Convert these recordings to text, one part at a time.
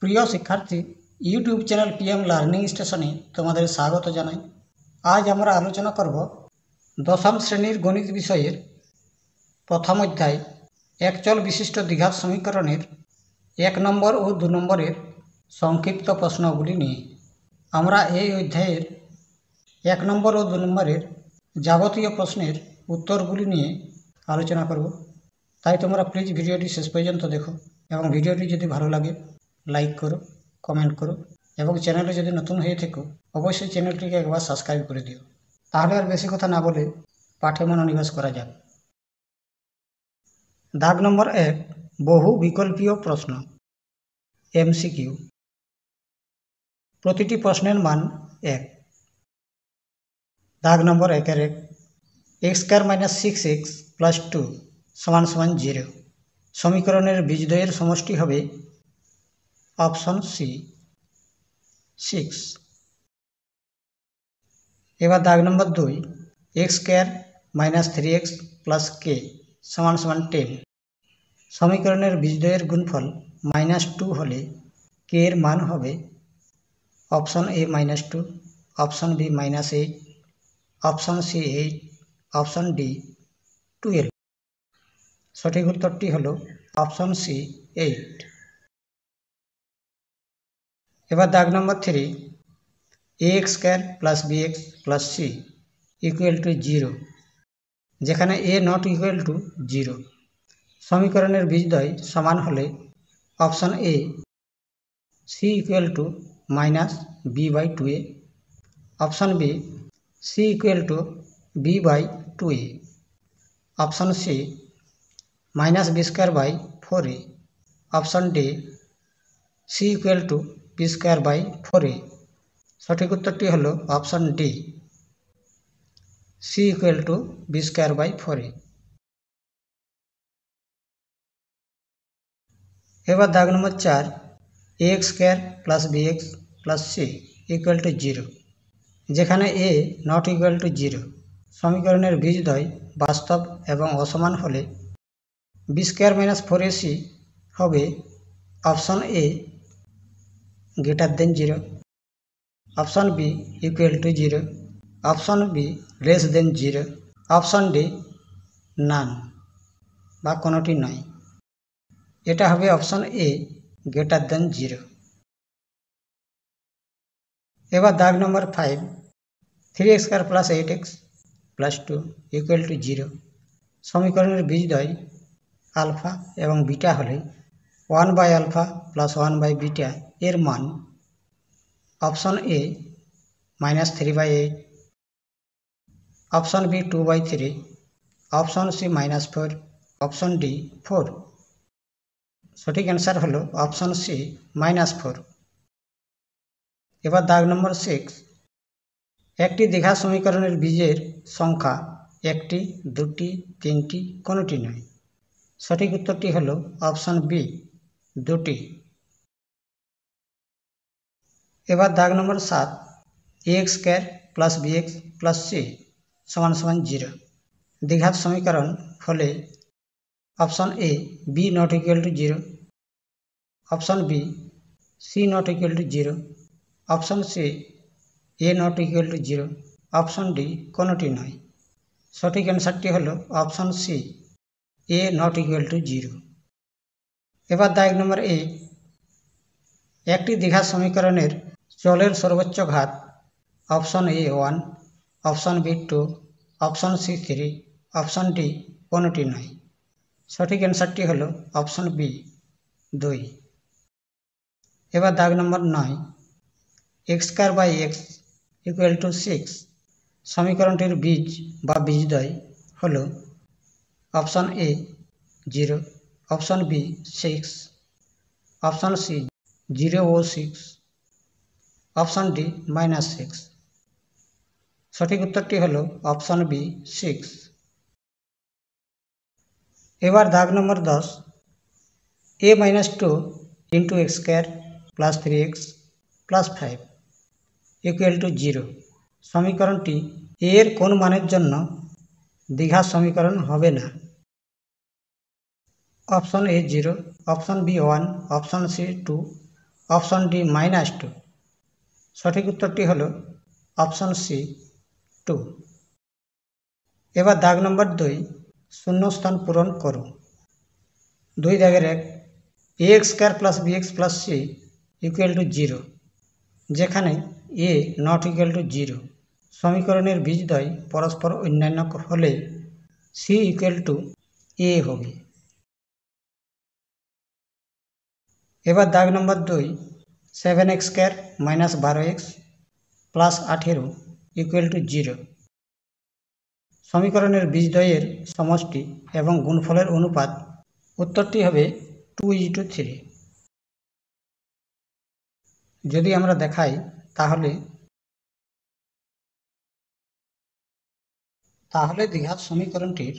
প্রিয় শিক্ষার্থী, YouTube channel PM learning স্টেশনে তোমাদের স্বাগত জানাই। আজ আমরা আলোচনা করব দশম শ্রেণীর গণিত বিষয়ের প্রথম অধ্যায় একচল বিশিষ্ট দ্বিঘাত সমীকরণের 1 নম্বর ও 2 নম্বরের সংক্ষিপ্ত প্রশ্নগুলি নিয়ে। আমরা এই অধ্যায়ের 1 নম্বর ও 2 নম্বরের যাবতীয় প্রশ্নের উত্তরগুলি নিয়ে আলোচনা করব। তাই তোমরা প্লিজ ভিডিওটি শেষ পর্যন্ত দেখো এবং ভিডিওটি যদি ভালো লাগে লাইক করো, কমেন্ট করো এবং চ্যানেলে যদি নতুন হয়ে থাকো অবশ্যই চ্যানেলটিকে একবার সাবস্ক্রাইব করে দিও। তাহলে আর বেশি কথা না বলে পাঠে মনোনিবেশ করা যাক। দাগ নম্বর 1, বহু বিকল্পীয় প্রশ্ন এমসিকিউ। প্রতিটি প্রশ্নের মান 1। দাগ নম্বর 1-1, x² - 6x + 2 = 0। সমীকরণের বীজদ্বয়ের সমষ্টি হবে অপশন সি 6। এবার দাগ নম্বর 2, x² - 3x + k = 10। সমীকরণের বীজদ্বয়ের গুণফল -2 হলে k এর মান হবে option A -2, option B -8, option C 8, option D 12। সঠিক উত্তরটি হল অপশন সি 8। এবার দাগ নম্বর 3, ax² + bx + c = 0, যেখানে a ≠ 0। সমীকরণের বীজদ্বয় সমান হলে option A c = -b/2a, option B c = b/2a, option C -b²/4a, option D c = b²/4a। সঠিক উত্তরটি হল অপশন ডি c = b²/4a। এবার দাগ নম্বর 4, ax² + bx + c = 0, যেখানে a ≠ 0। সমীকরণের বীজদ্বয় বাস্তব এবং অসমান হলে b² - 4ac হবে option A > 0, option B = 0, option B <0, option D none বা কোনোটি নয়। এটা হবে অপশন এ > 0। এবার দাগ নম্বর 5, 3x² + 8x + 2 = 0। সমীকরণের বীজদ্বয় আলফা এবং বিটা হলে 1/α + 1/β এর মান option A -3/8, option B 2/3, option C -4, option D 4। সঠিক অ্যান্সার হলো অপশন সি -4। এবার দাগ নম্বর 6, একটি দ্বিঘাত সমীকরণের বীজের সংখ্যা 1টি, 2টি, 3টি কোনোটি নয়। সঠিক উত্তরটি হল অপশন বি 2টি। এবার দাগ নম্বর 7, ax² + bx + c = 0। দ্বিঘাত সমীকরণ হলে option A b ≠ 0, option B c ≠ 0, option C a ≠ 0, option D কোনোটি নয়। সঠিক অ্যান্সারটি হল অপশন সি a ≠ 0। এবার দাগ নম্বর 8, একটি দ্বিঘাত সমীকরণের চলের সর্বোচ্চ ঘাত option A 1, option B 2, option C 3, option D কোনোটি নয়। সঠিক অ্যান্সারটি হল অপশন বি 2। এবার দাগ নম্বর 9, x² = 6। সমীকরণটির বীজ বা বীজদ্বয় হল option A 0, option B 6, option C 0 ও 6, অপশন ডি -6। সঠিক উত্তরটি হল অপশন বি 6। এবার দাগ নম্বর 10, a - 2 × x² + 3x + 5 = 0। সমীকরণটি a এর কোন মানের জন্য দ্বিঘাত সমীকরণ হবে না? Option A 0, option B 1, option C 2, option D -2। সঠিক উত্তরটি হল অপশন সি 2। এবার দাগ নম্বর 2, শূন্যস্থান পূরণ করো। 2 দাগের 1, ax² + bx + c = 0, যেখানে a ≠ 0। সমীকরণের বীজদ্বয় পরস্পর অন্যান্য হলে c = a হবে। এবার দাগ নম্বর 2, 7x² - 12x + 18 = 0। সমীকরণের বীজদ্বয়ের সমষ্টি এবং গুণফলের অনুপাত। উত্তরটি হবে 2:3। যদি আমরা দেখাই তাহলে দ্বিঘাত সমীকরণটির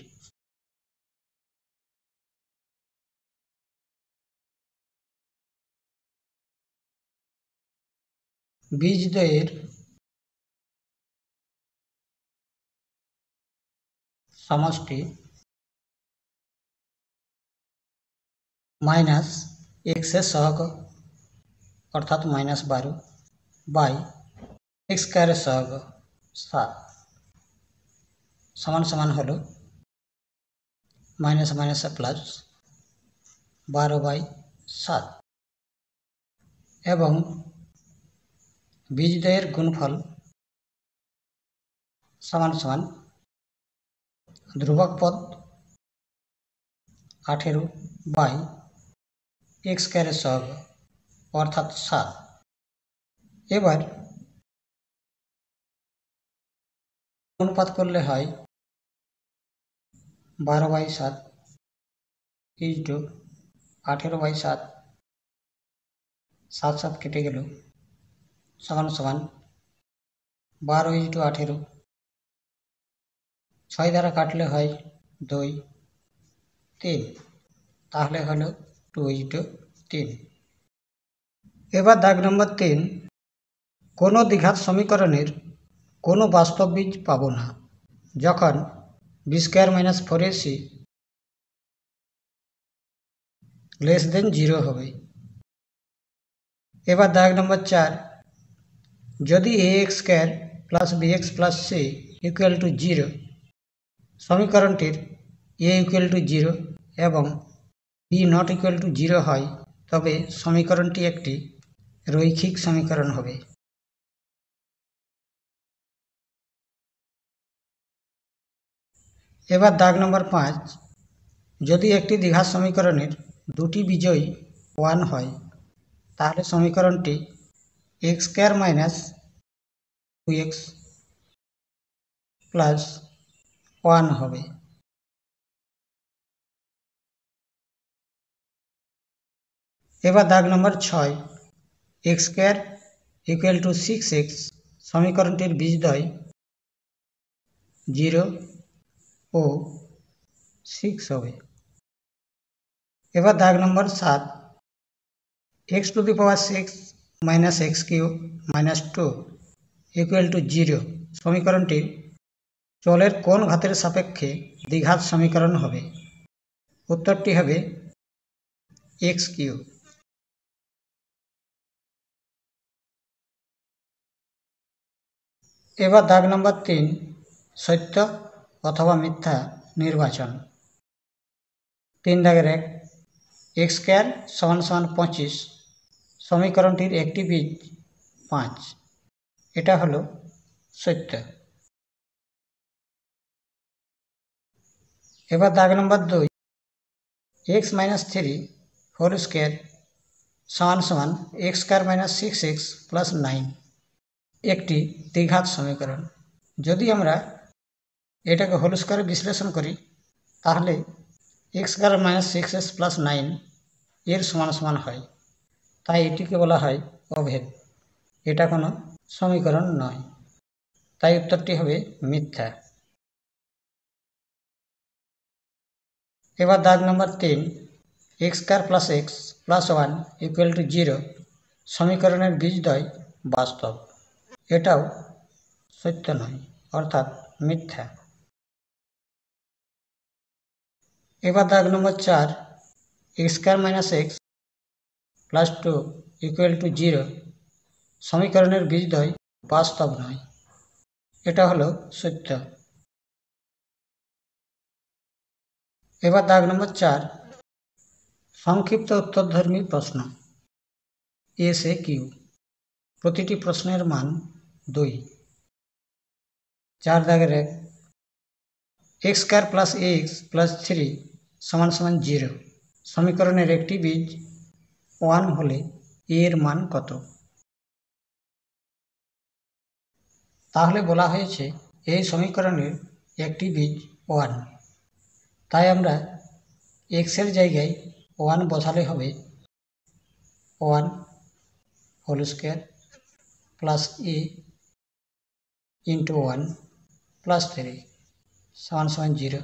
বীজদ্বয়ের সমষ্টি মাইনাস x এর সহগ অর্থাৎ -12 বাই x² এর সহগ 7 সমান হলো মাইনাস মাইনাসে প্লাস 12/7 এবং বীজদ্বয়ের গুণফল সমান ধ্রুবক পদ 18/x² এর সহগ অর্থাৎ 7। এবার অনুপাত করলে হয় 12/7 18/7, 7 কেটে গেল সমান 12:18, 6 দ্বারা কাটলে হয় 2, 3, তাহলে হলো 2:3। এবার দাগ নম্বর 3, কোনো দ্বিঘাত সমীকরণের কোনো বাস্তব বীজ পাব না যখন b² - 4ac << 0 হবে। এবার দাগ নম্বর 4, যদি ax² + bx + c = 0, সমীকরণটির a = 0 এবং b ≠ 0 হয়, তবে সমীকরণটি একটি রৈখিক সমীকরণ হবে। এবার দাগ নম্বর 5, যদি একটি দ্বিঘাত সমীকরণের দুটি বিজোড় 1 হয় তাহলে সমীকরণটি x² - 2x + 1 হবে। এবার দাগ নম্বর 6, x² = 6x, সমীকরণটির বীজদ্বয় 0 ও 6 হবে। এবার দাগ নম্বর 7, x⁶ - x³ - 2 = 0, সমীকরণটির চলের কোন ঘাতের সাপেক্ষে দ্বিঘাত সমীকরণ হবে। উত্তরটি হবে x3। এবার দাগ নম্বর 3, সত্য অথবা মিথ্যা নির্বাচন। 3 দাগের 1, x² = 25, সমীকরণটির একটি বীজ 5, এটা হলো সত্য। এবার দাগ নম্বর 2, x - 3 whole square = x² - 6x + 9 একটি দ্বিঘাত সমীকরণ। যদি আমরা এটাকে হোল স্কয়ারে বিশ্লেষণ করি তাহলে x² - 6x + 9 এর সমান হয়, তাই এটিকে বলা হয় অভেদ। এটা কোনো সমীকরণ নয়, তাই উত্তরটি হবে মিথ্যা। এবার দাগ নম্বর 3, x² + x + 1 = 0, সমীকরণের বীজদ্বয় বাস্তব। এটাও সত্য নয়, অর্থাৎ মিথ্যা। এবার দাগ নম্বর 4, x² - x + 2 ইকুয়াল টু 0 সমীকরণের বীজদ্বয় বাস্তব নয়। এটা হলো সত্য। এবার দাগ নম্বর 4, সংক্ষিপ্ত উত্তরধর্মী প্রশ্ন ASAQ। প্রতিটি প্রশ্নের মান 2। 4 দাগের 1, x square plus ax plus 3 সমান সমান 0 সমীকরণের একটি বীজ 1 হলে a এর মান কত? তাহলে বলা হয়েছে এই সমীকরণের একটি বীজ 1, তাই আমরা x এর জায়গায় 1 বসালে হবে 1 whole square plus a into 1 plus 3 সমান সমান 0।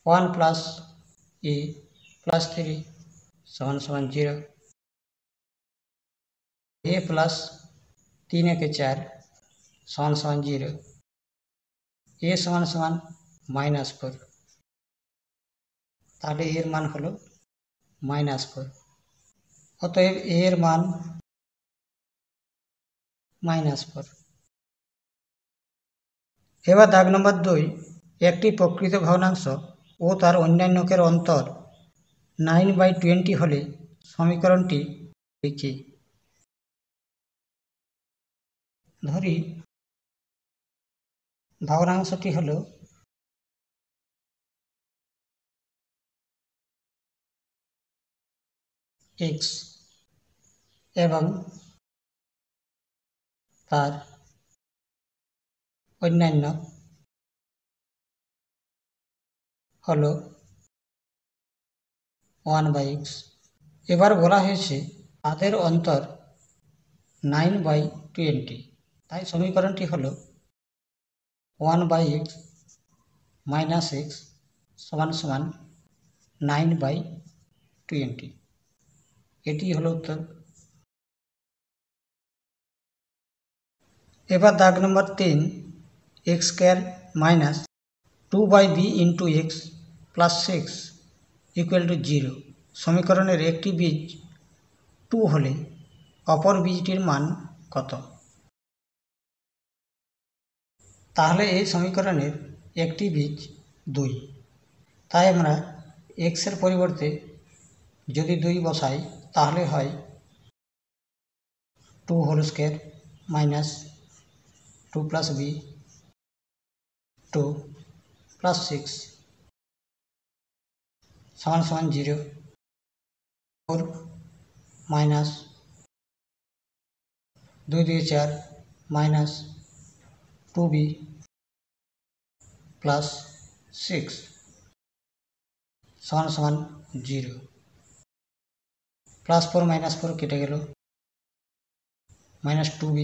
1 প্লাস a প্লাস 3 সমান সমান 0। a প্লাস 3 একে 4 সমান সমান 0। a সমান সমান -4, তাহলে এর মান হলো -4। অতএব a এর মান -4। এবার দাগ নম্বর 2, একটি প্রকৃত ভগ্নাংশ ও তার অন্যান্যকের অন্তর 9/20 হলে সমীকরণটি লিখি। ধরি ভগ্নাংশটি হলো x এবং তার অন্যান্য হলো 1/x। এবার বলা হয়েছে তাদের অন্তর 9/20, তাই সমীকরণটি হলো 1/x মাইনাস x সমান সমান 9/20। এটি হলো উত্তর। এবার দাগ নম্বর 3, x square minus 2/b into x plus 6 equal to 0 সমীকরণের একটি বীজ 2 হলে অপর বীজটির মান কত? তাহলে এই সমীকরণের একটি বীজ 2, তাই আমরা x এর পরিবর্তে যদি 2 বসাই তাহলে হয় 2 whole square minus 2 plus b 2 plus 6 সমান সমান 0। 4 মাইনাস 2 দিয়ে 4 মাইনাস 2b প্লাস 6 সমান সমান 0। প্লাস 4 মাইনাস 4 কেটে গেল, মাইনাস 2b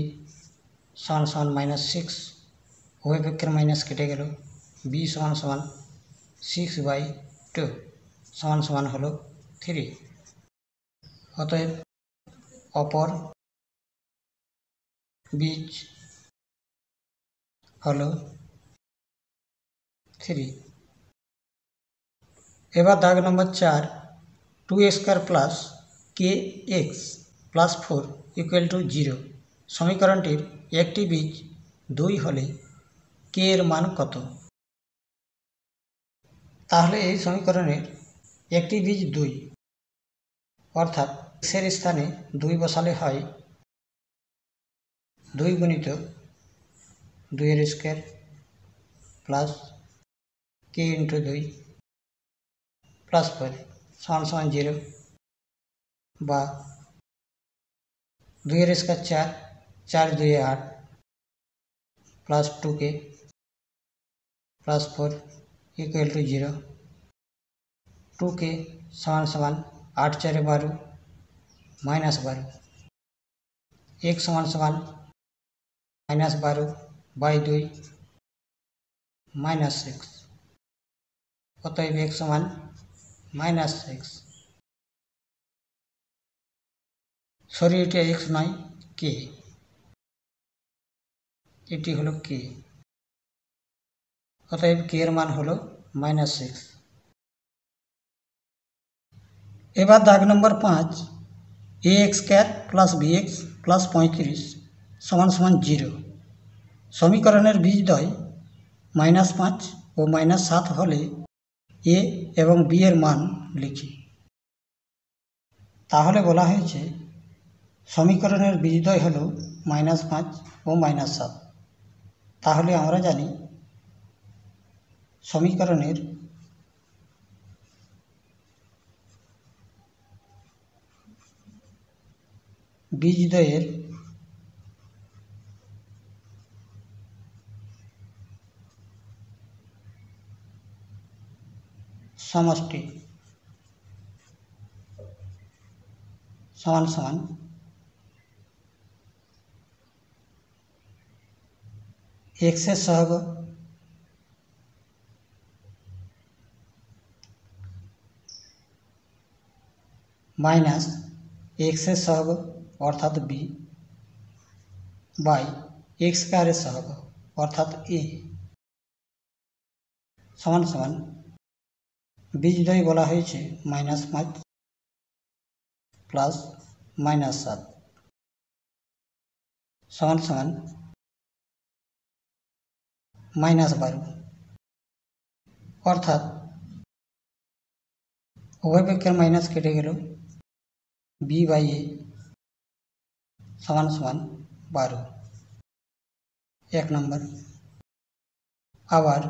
সমান সমান মাইনাস 6, উভয় পক্ষের মাইনাস কেটে গেল, b সমান সমান 6/2 সমান সমান হলো 3। অতএব অপর বীজ হলো 3। এবার দাগ নম্বর 4, 2x square plus kx plus 4 equal to 0 সমীকরণটির একটি বীজ 2 হলে k এর মান কত? তাহলে এই সমীকরণের একটি বীজ 2, অর্থাৎ x এর স্থানে 2 বসালে হয় 2 গুণিত 2 এর square plus k into 2 plus 4 সমান সমান 0, বা 2 এর square 4, 4 2 8 plus 2k plus 4 equal to 0। 2k সমান সমান 8 4 12 মাইনাস 12, x সমান সমান মাইনাস 12/2 মাইনাস 6। অতএব x সমান -6। সরি, এটা x নয় k, এটি হলো k। অতএব k এর মান হলো -6। এবার দাগ নম্বর 5, ax square plus bx plus 35 সমান সমান 0। সমীকরণের বীজদ্বয় -5 ও -7 হলে a এবং b এর মান লিখি। তাহলে বলা হয়েছে সমীকরণের বীজদ্বয় হল -5 ও -7। তাহলে আমরা জানি সমীকরণের বীজদ্বয়ের সমষ্টি সমান সমান x এর সহগ মাইনাস x এর সহগ অর্থাৎ b বাই x স্কয়ারের সহগ অর্থাৎ a সমান সমান বীজদ্বয় বলা হয়েছে -5 প্লাস -7 সমান সমান -12 অর্থাৎ উভয় পক্ষের মাইনাস কেটে গেল b বাই a সমান সমান 12। 1 নম্বর। আবার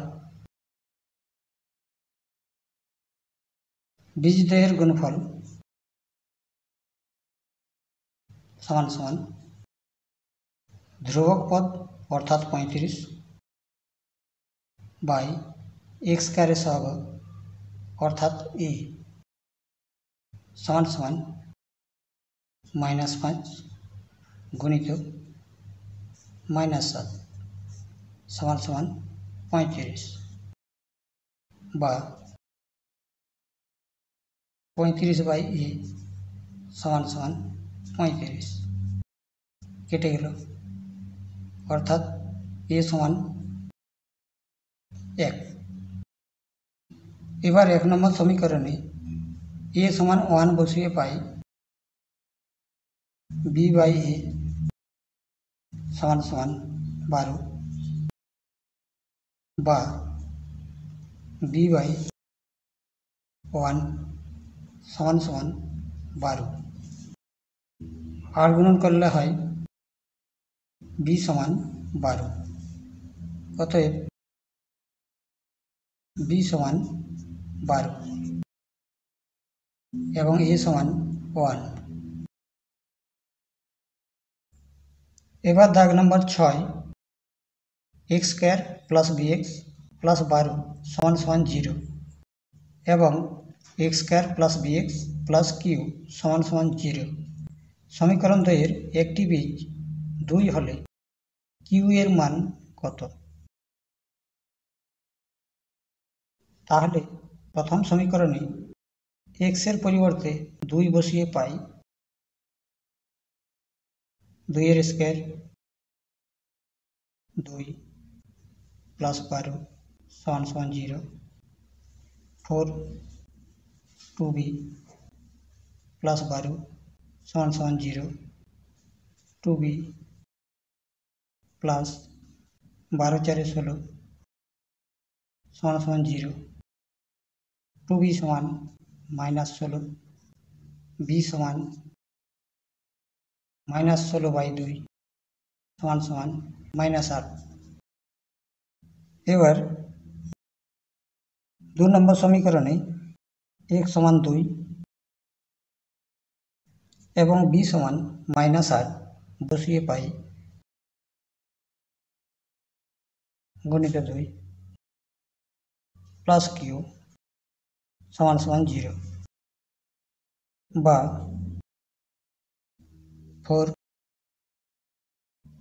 বীজদ্বয়ের গুণফল সমান সমান ধ্রুবক পদ অর্থাৎ 35 বাই x স্কয়ারের সহগ অর্থাৎ a সমান সমান -5 গুণিত -7 সমান সমান 35 বা 35 বাই a সমান সমান 35 কেটে গেল অর্থাৎ a সমান 1। এবার 1 নম্বর সমীকরণে a সমান 1 বসিয়ে পাই b বাই a সমান সমান 12 বা b বাই 1 সমান সমান 12। আর গুণন করলে হয় b সমান 12। অতএব b সমান 12 এবং a সমান 1। এবার দাগ নম্বর 6 x square plus bx plus 12 সমান সমান 0 এবং x square plus bx plus q সমান সমান 0। সমীকরণ দ্বয়ের একটি বীজ 2 হলে q এর মান কত? তাহলে প্রথম সমীকরণে x এর পরিবর্তে 2 বসিয়ে পাই 2 এর স্কয়ার 2 প্লাস 12 সমান সমান 0। 4 2b প্লাস 12 সমান সমান 0। 2b প্লাস 12 4 16 সমান সমান 0। 2b সমান -16 b সমান -16 বাই 2 সমান সমান -8। এবার 2 নম্বর সমীকরণে x সমান 2 এবং b সমান -8 বসিয়ে পাই গুণিত 2 প্লাস q সমান সমান 0 বা 4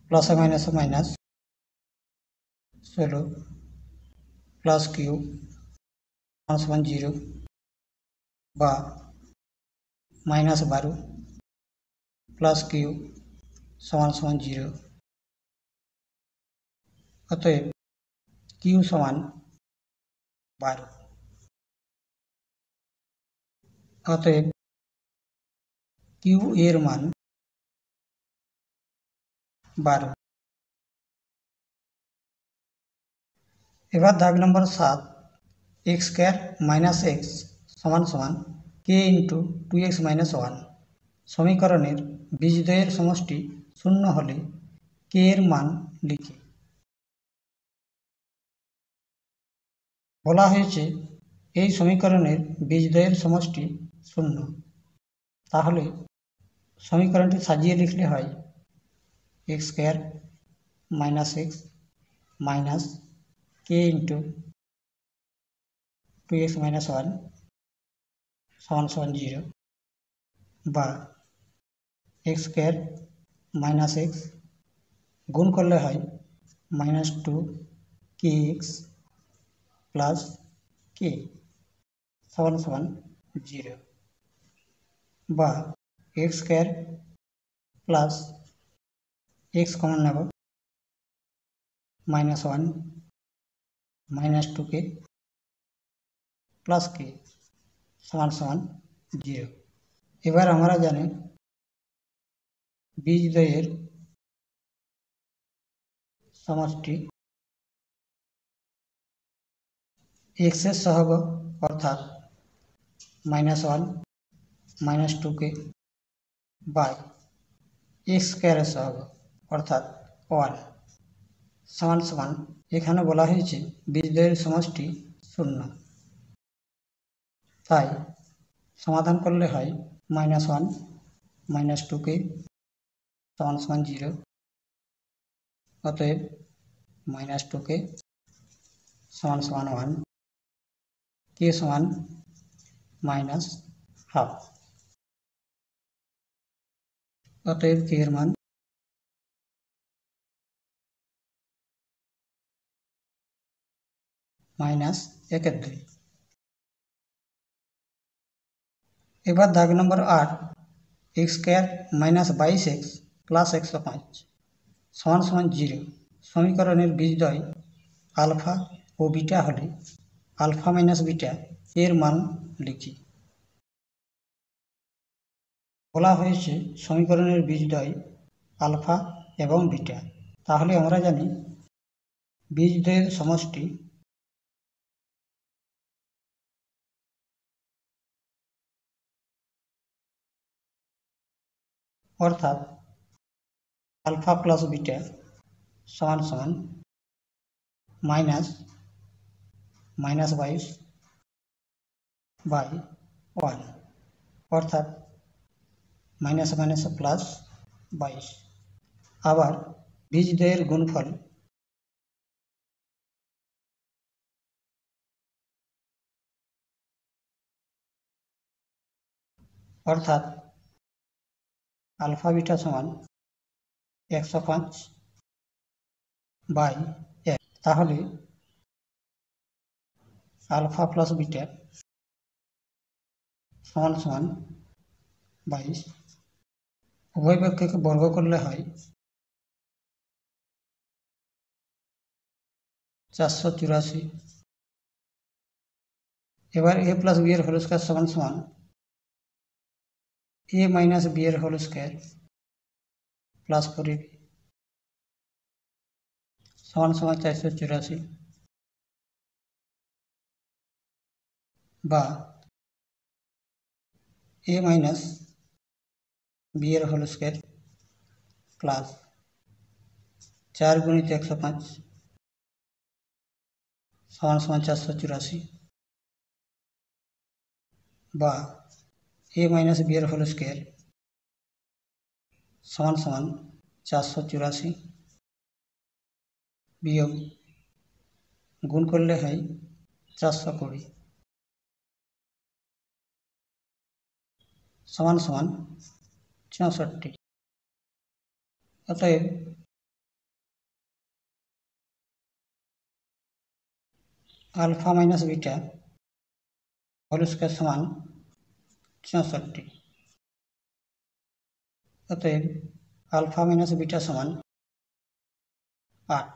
plus minus minus 16 plus q সমান সমান 0 বা -12 প্লাস q সমান সমান 0। অতএব q সমান 12। অতএব কিউ এর মান 12। এবার দাগ নম্বর 7, এক্স স্কোয়ার মাইনাস এক্স সমান সমান কে ইন্টু 2x মাইনাস 1 সমীকরণের বীজদ্বয়ের সমষ্টি শূন্য হলে কে এর মান লিখি। বলা হয়েছে এই সমীকরণের বীজদ্বয়ের সমষ্টি শূন্য, তাহলে সমীকরণটি সাজিয়ে লিখলে হয় x square minus x minus k into 2x minus 1 সমান সমান 0, বা এক্স স্কোয়ার মাইনাস এক্স গুণ করলে হয় মাইনাস 2kx প্লাস কে সমান সমান 0, বা x square plus x common নেব মাইনাস 1 মাইনাস 2k প্লাস কে সমান সমান 0। এবার আমরা জানি বীজদ্বয়ের সমষ্টি এক্স এর সহগ অর্থাৎ minus 1 minus 2k by x স্কোয়ারের সহগ অর্থাৎ 1 সমান সমান, এখানে বলা হয়েছে বীজদ্বয়ের সমষ্টি শূন্য, তাই সমাধান করলে হয় মাইনাস 1 মাইনাস 2k সমান সমান 0, অতএব মাইনাস 2k সমান সমান 1, কে সমান মাইনাস হাফ, অতএব কে এর মান মাইনাস 1/2। এবার দাগ নম্বর 8, x square minus 22x plus 105 সমান সমান 0 সমীকরণের বীজদ্বয় আলফা ও বিটা হলে আলফা মাইনাস বিটা এর মান লিখি। বলা হয়েছে সমীকরণের বীজদ্বয় আলফা এবং বিটা, তাহলে আমরা জানি বীজদ্বয়ের সমষ্টি অর্থাৎ আলফা প্লাস বিটা সমান সমান মাইনাস 22 বাই 1, অর্থাৎ মাইনাস মাইনাস প্লাস 22। আবার বীজদ্বয়ের গুণফল অর্থাৎ আলফা বিটা সমান 105 বাই 1, তাহলে আলফা প্লাস বিটা সমান সমান 22, উভয় পক্ষকে বর্গ করলে হয় 484। এবার এ প্লাস বি এর হোল স্কয়ার সমান সমান এ মাইনাস বি এর হোল স্কয়ার প্লাস 4ab সমান সমান 484, বা এ মাইনাস বি এর হোল স্কয়ার প্লাস 4 গুণিত 105 সমান সমান 484, বা এ মাইনাস বি এর হোল স্কয়ার সমান সমান 484 বিয়োগ গুণ করলে হয় 420 সমান সমান 64। অতএব alpha minus beta whole square সমান 64, অতএব আলফা মাইনাস বিটা সমান 8।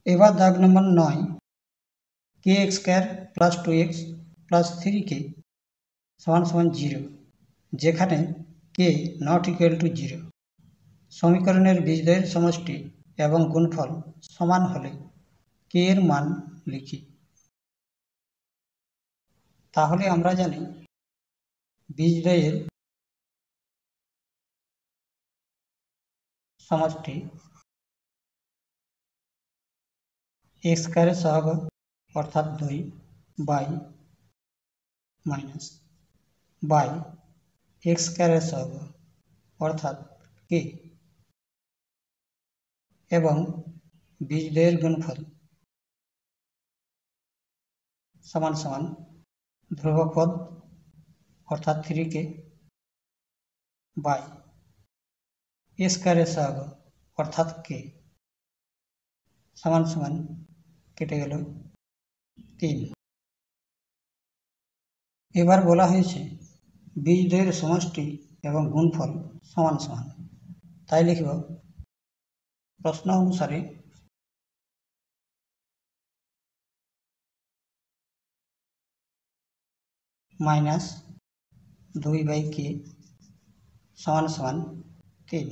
এবার দাগ number 9, k x square plus 2x plus 3k সমান সমান 0, যেখানে k নট ইকুয়াল টু 0। সমীকরণের বীজদ্বয়ের সমষ্টি এবং গুণফল সমান হলে k এর মান লিখি। তাহলে আমরা জানি বীজদ্বয়ের সমষ্টি x স্কয়ারের সহগ অর্থাৎ 2 বাই মাইনাস বাই x স্কয়ারের সহগ অর্থাৎ k এবং বীজদ্বয়ের গুণফল সমান সমান ধ্রুবক পদ অর্থাৎ 3k বাই a স্কয়ারের সহগ অর্থাৎ k সমান সমান কেটে গেল 3। এবার বলা হয়েছে বীজদ্বয়ের সমষ্টি এবং গুণফল সমান সমান, তাই লিখব প্রশ্ন অনুসারে মাইনাস 2/k সমান সমান 3।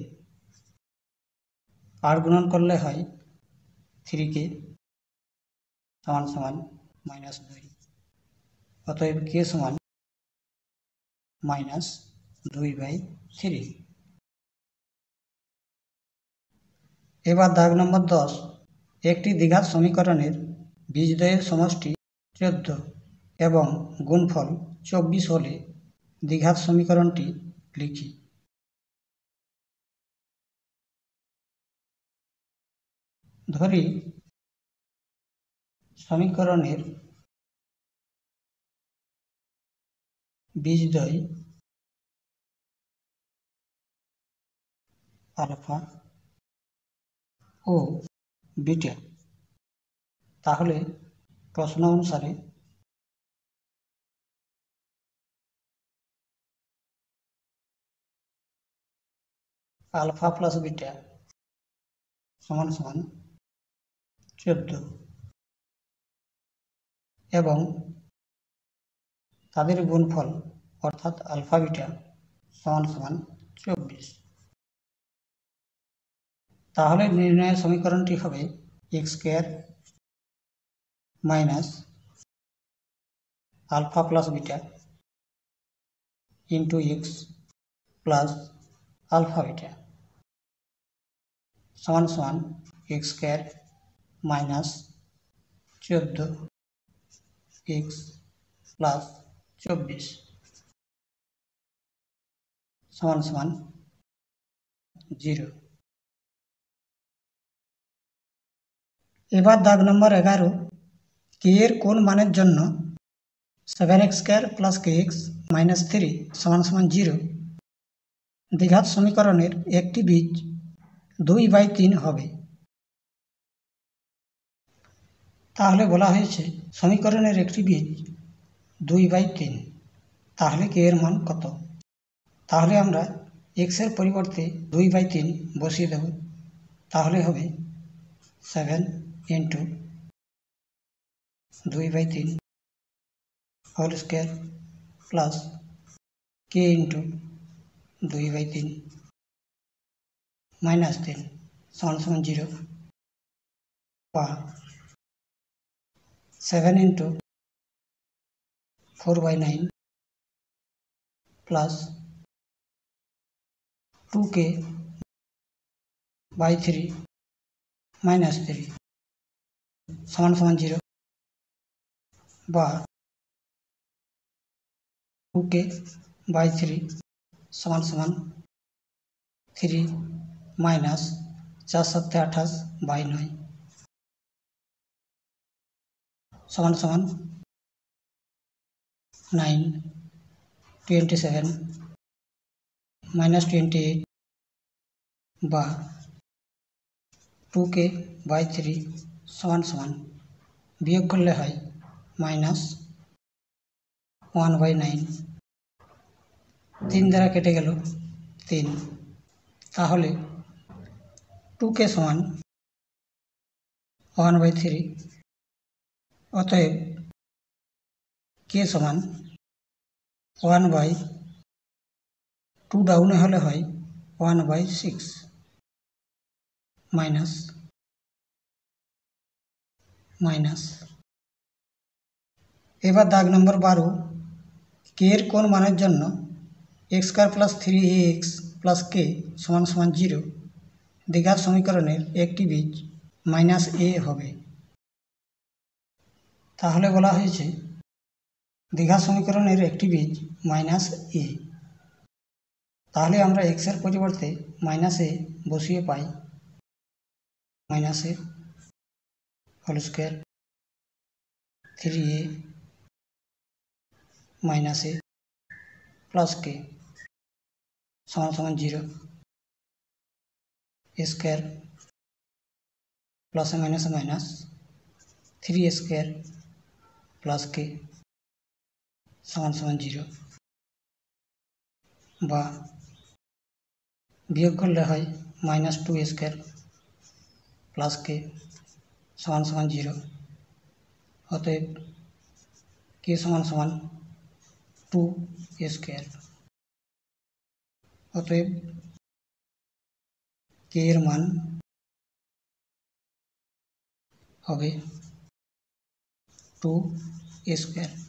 আর গুণন করলে হয় 3k সমান সমান মাইনাস 2, অতএব k সমান মাইনাস 2/3। এবার দাগ নম্বর 10, একটি দ্বিঘাত সমীকরণের বীজদ্বয়ের সমষ্টি 14 এবং গুণফল 24 হলে দ্বিঘাত সমীকরণটি লিখি। ধরি সমীকরণের বীজদ্বয় আলফা ও বিটা, তাহলে প্রশ্ন অনুসারে আলফা প্লাস বিটা সমান সমান 14 এবং তাদের গুণফল অর্থাৎ আলফা বিটা সমান সমান 24। তাহলে নির্ণয় সমীকরণটি হবে x square minus alpha plus beta into x plus alpha beta সমান সমান x square minus 14x plus 24 সমান সমান 0। এবার দাগ নম্বর 11, k এর কোন মানের জন্য 7x square plus kx minus 3 সমান সমান 0 দ্বিঘাত সমীকরণের একটি বীজ 2/3 হবে। তাহলে বলা হয়েছে সমীকরণের একটি বীজ 2/3, তাহলে k এর মান কত? তাহলে আমরা x এর পরিবর্তে 2/3 বসিয়ে দেব, তাহলে হবে 7 into 2/3 whole square plus k into 2/3 minus 3 সমান সমান 0 বা 7 into 4/9 plus 2k by 3 minus 3 সমান সমান 0 বা 2k বাই 3 সমান সমান 3 মাইনাস 4 7 28 বাই 9 সমান সমান 9 27 মাইনাস 28 বা 2k বাই 3 সমান সমান বিয়োগ করলে হয় মাইনাস 1/9, 3 দ্বারা কেটে গেল 3, তাহলে 2k সমান 1/3, অতএব কে সমান 1/2 ডাউনে হলে হয় 1/6 মাইনাস মাইনাস। এবার দাগ নম্বর 12, কে এর কোন মানের জন্য x² + 3ax + k = 0 দ্বিঘাত সমীকরণের একটি বীজ -a হবে। তাহলে বলা হয়েছে দ্বিঘাত সমীকরণের একটি বীজ -a। তাহলে আমরা x এর পরিবর্তে -a বসিয়ে পাই -a² 3a - a plus k = 0। a square plus a minus 3a² plus k = 0 বা বিয়োগ করলে হয় -2a² plus k = 0। অতএব k = 2a²। অতএব k এর মান হবে 2a²।